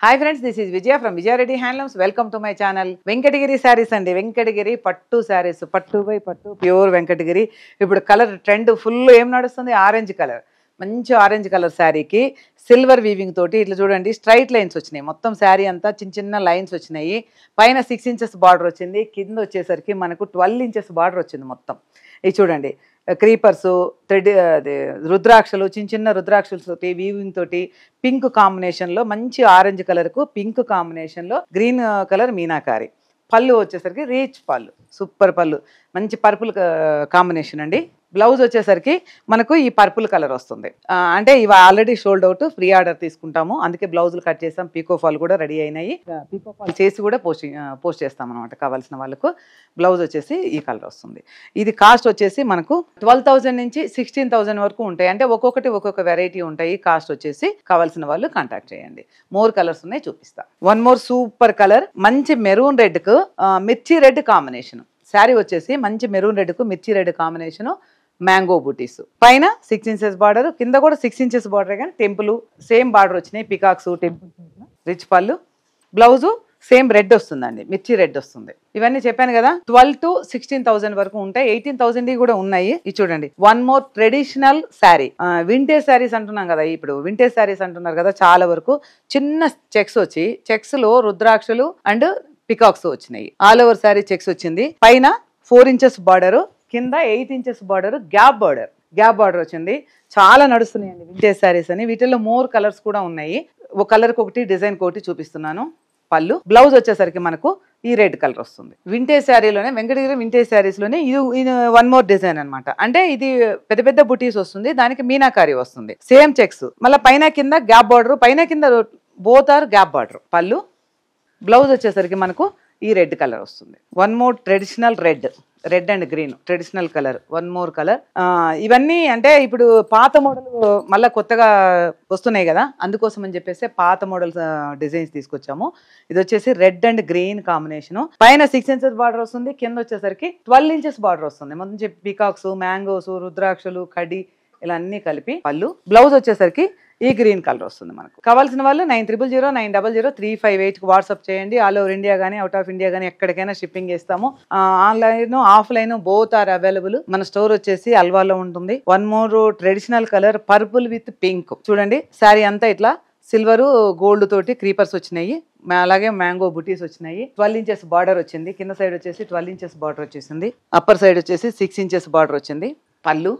Hi friends, this is Vijaya from Vijaya Reddy handlooms. Welcome to my channel. Venkatagiri saris అండి. వెంకటగిరి పట్టు శారీస్, పట్టు by పట్టు, ప్యూర్ వెంకటగిరి. ఇప్పుడు కలర్ ట్రెండ్ ఫుల్ ఏం నడుస్తుంది? Orange colour. మంచి ఆరెంజ్ కలర్ శారీకి సిల్వర్ వీవింగ్ తోటి ఇట్లా చూడండి, స్ట్రైట్ లైన్స్ వచ్చినాయి. మొత్తం శారీ అంతా చిన్న చిన్న లైన్స్ వచ్చినాయి. పైన 6 ఇంచెస్ బార్డర్ వచ్చింది. కింద వచ్చేసరికి మనకు 12 ఇంచెస్ బార్డర్ వచ్చింది మొత్తం. ఇది చూడండి, క్రీపర్స్, థ్రెడ్, అదే రుద్రాక్షలు, చిన్న చిన్న రుద్రాక్షలతోటి వీవింగ్ తోటి పింక్ కాంబినేషన్లో, మంచి ఆరెంజ్ కలర్కు పింక్ కాంబినేషన్లో గ్రీన్ కలర్ మీనాకారి. పళ్ళు వచ్చేసరికి రీచ్ పళ్ళు, సూపర్ పళ్ళు, మంచి పర్పుల్ కాంబినేషన్ అండి. బ్లౌజ్ వచ్చేసరికి మనకు ఈ పర్పుల్ కలర్ వస్తుంది. అంటే ఇవి already should out, free order తీసుకుంటాము, అందుకే బ్లౌజులు కట్ చేస్తాం. పీకో ఫాల్ కూడా రెడీ అయినాయి. పీకో ఫాల్ చేసి కూడా పోస్ట్ చేస్తాం అనమాట కావాల్సిన వాళ్ళకు. బ్లౌజ్ వచ్చేసి ఈ కలర్ వస్తుంది. ఇది కాస్ట్ వచ్చేసి మనకు 12,000 నుంచి 16,000 వరకు ఉంటాయి. అంటే ఒక్కొక్కటి ఒక్కొక్క వెరైటీ ఉంటాయి. కాస్ట్ వచ్చేసి కావాల్సిన వాళ్ళు కాంటాక్ట్ చేయండి. మోర్ కలర్స్ ఉన్నాయి, చూపిస్తా. వన్ మోర్ సూపర్ కలర్, మంచి మెరూన్ రెడ్ కు మిర్చి రెడ్ కాంబినేషన్ శారీ వచ్చేసి, మంచి మెరూన్ రెడ్ కు మిర్చి రెడ్ కాంబినేషన్, మ్యాంగో బూటీస్. పైన 6 ఇంచెస్ బార్డర్, కింద కూడా 6 ఇంచెస్ బార్డర్, కానీ టెంపుల్ సేమ్ బార్డర్ వచ్చినాయి. పికాక్స్, టెంపుల్స్, రిచ్ పళ్ళు. బ్లౌజు సేమ్ రెడ్ వస్తుందండి, మిర్చి రెడ్ వస్తుంది. ఇవన్నీ చెప్పాను కదా, 12 to 16,000 వరకు ఉంటాయి. 18,000 కూడా ఉన్నాయి. ఇది చూడండి, one more traditional sari. Vintage saris అంటున్నాం కదా, ఇప్పుడు వింటేజ్ శారీస్ అంటున్నారు కదా, చాలా వరకు చిన్న చెక్స్ వచ్చి, చెక్స్ లో రుద్రాక్షలు అండ్ పికాక్స్ వచ్చినాయి. ఆల్ ఓవర్ శారీ చెక్స్ వచ్చింది. పైన 4 ఇంచెస్ బార్డర్, కింద 8 ఇంచెస్ బార్డర్, గ్యాప్ బార్డర్ వచ్చింది. చాలా నడుస్తున్నాయండి వింటేజ్ శారీస్ అని. వీటిల్లో మోర్ కలర్స్ కూడా ఉన్నాయి. ఒక కలర్కి ఒకటి, డిజైన్ ఒకటి చూపిస్తున్నాను. పళ్ళు. బ్లౌజ్ వచ్చేసరికి మనకు ఈ రెడ్ కలర్ వస్తుంది. వింటేజ్ శారీలోనే, వెంకటగిరి వింటేజ్ శారీస్ లోనే ఇది వన్ మోర్ డిజైన్ అనమాట. అంటే ఇది పెద్ద పెద్ద బుటీస్ వస్తుంది, దానికి మీనాకారి వస్తుంది. సేమ్ చెక్స్, మళ్ళీ పైన కింద గ్యాప్ బార్డర్, పైన కింద బోత్ ఆర్ గ్యాప్ బార్డర్. పళ్ళు. బ్లౌజ్ వచ్చేసరికి మనకు ఈ రెడ్ కలర్ వస్తుంది. One more traditional red and green traditional colour, one more colour. ఇవన్నీ అంటే ఇప్పుడు పాత మోడల్ మళ్ళీ కొత్తగా వస్తున్నాయి కదా, అందుకోసం అని చెప్పేసి పాత మోడల్స్ డిజైన్స్ తీసుకొచ్చాము. ఇది వచ్చేసి రెడ్ అండ్ గ్రీన్ కాంబినేషన్. పైన 6 ఇంచెస్ బార్డర్ వస్తుంది, కింద వచ్చేసరికి 12 ఇంచెస్ బార్డర్ వస్తుంది. మంచి పికాక్స్, మ్యాంగోస్, రుద్రాక్షలు, కడి, ఇలా అన్ని కలిపి పళ్ళు. బ్లౌజ్ వచ్చేసరికి ఈ గ్రీన్ కలర్ వస్తుంది. మనకు కావాల్సిన వాళ్ళు 9009000358 వాట్సాప్ చేయండి. ఆల్ ఓవర్ ఇండియా కానీ, అవుట్ ఆఫ్ ఇండియా కానీ ఎక్కడికైనా షిప్పింగ్ చేస్తాము. Online, offline both are available. మన స్టోర్ వచ్చేసి అల్వాలో ఉంటుంది. One more traditional colour, purple with pink. చూడండి, శారీ అంతా ఇట్లా సిల్వర్ గోల్డ్ తోటి క్రీపర్స్ వచ్చినాయి, అలాగే మ్యాంగో బుటీస్ వచ్చినాయి. 12 ఇంచెస్ బార్డర్ వచ్చింది. కింద సైడ్ వచ్చేసి 12 ఇంచెస్ బార్డర్ వచ్చేసింది. అప్పర్ సైడ్ వచ్చేసి 6 ఇంచెస్ బార్డర్ వచ్చింది. పళ్ళు.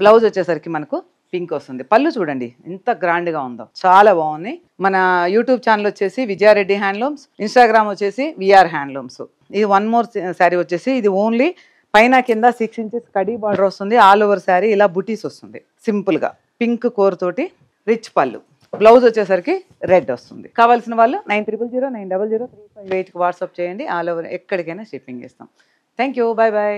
బ్లౌజ్ వచ్చేసరికి మనకు పింక్ వస్తుంది. పళ్ళు చూడండి ఎంత గ్రాండ్ గా ఉందో, చాలా బాగుంది. మన యూట్యూబ్ ఛానల్ వచ్చేసి విజయారెడ్డి హ్యాండ్లూమ్స్, ఇన్స్టాగ్రామ్ వచ్చేసి విఆర్ హ్యాండ్లూమ్స్. ఇది వన్ మోర్ శారీ వచ్చేసి, ఇది ఓన్లీ పైన కింద 6 ఇంచెస్ కడీ బార్డర్ వస్తుంది. ఆల్ ఓవర్ శారీ ఇలా బుటీస్ వస్తుంది సింపుల్ గా, పింక్ కోర్ తోటి, రిచ్ పళ్ళు. బ్లౌజ్ వచ్చేసరికి రెడ్ వస్తుంది. కావాల్సిన వాళ్ళు 9009000358 వాట్సాప్ చేయండి. ఆల్ ఓవర్ ఎక్కడికైనా షిప్పింగ్ చేస్తాం. Thank you, bye bye.